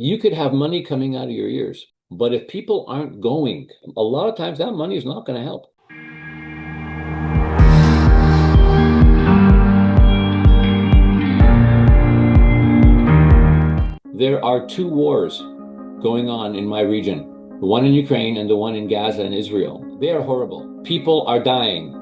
You could have money coming out of your ears, but if people aren't going, a lot of times that money is not going to help. There are two wars going on in my region, the one in Ukraine and the one in Gaza and Israel. They are horrible. People are dying.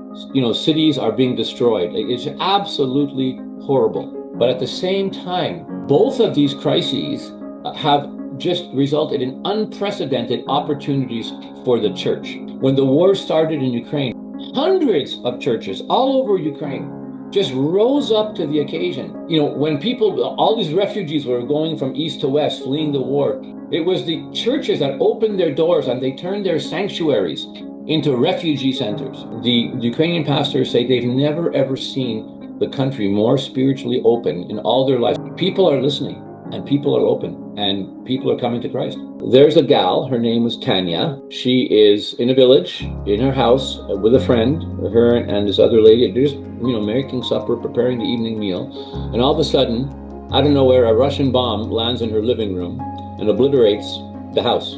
Cities are being destroyed. It's absolutely horrible. But at the same time, both of these crises have just resulted in unprecedented opportunities for the church. When the war started in Ukraine, hundreds of churches all over Ukraine just rose up to the occasion. When all these refugees were going from east to west, fleeing the war, it was the churches that opened their doors and they turned their sanctuaries into refugee centers. The Ukrainian pastors say they've never ever seen the country more spiritually open in all their lives. People are listening and people are open and people are coming to Christ. There's a gal, her name is Tanya. She is in a village, in her house with a friend, her and this other lady. They're just, making supper, preparing the evening meal. And all of a sudden, out of nowhere, a Russian bomb lands in her living room and obliterates the house.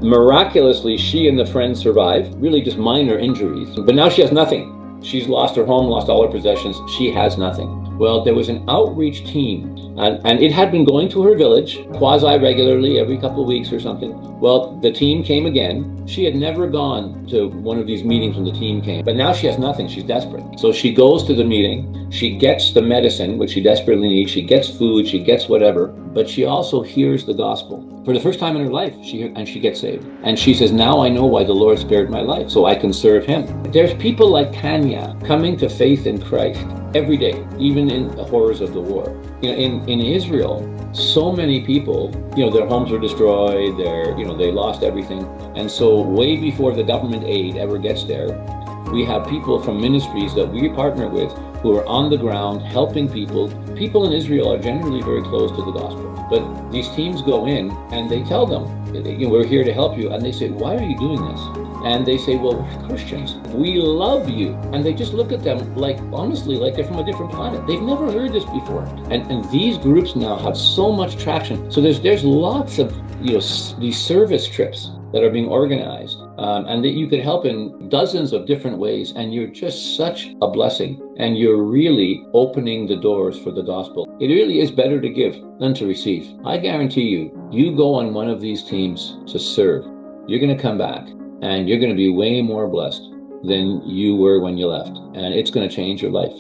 Miraculously, she and the friend survive, really just minor injuries. But now she has nothing. She's lost her home, lost all her possessions. She has nothing. Well, there was an outreach team, and it had been going to her village quasi-regularly every couple of weeks or something. Well, the team came again. She had never gone to one of these meetings when the team came, but now she has nothing. She's desperate. So she goes to the meeting. She gets the medicine, which she desperately needs. She gets food. She gets whatever, but she also hears the gospel. For the first time in her life, she gets saved. And she says, now I know why the Lord spared my life, so I can serve him. There's people like Tanya coming to faith in Christ every day, even in the horrors of the war. In Israel, so many people, their homes were destroyed, they lost everything. And so way before the government aid ever gets there, we have people from ministries that we partner with who are on the ground helping people. People in Israel are generally very close to the gospel. But these teams go in and they tell them, we're here to help you. And they say, why are you doing this? And they say, well, we're Christians. We love you. And they just look at them honestly, like they're from a different planet. They've never heard this before. And these groups now have so much traction. So there's lots of, these service trips that are being organized, and that you could help in dozens of different ways. And you're just such a blessing. And you're really opening the doors for the gospel. It really is better to give than to receive. I guarantee you go on one of these teams to serve. You're going to come back and you're going to be way more blessed than you were when you left. And it's going to change your life.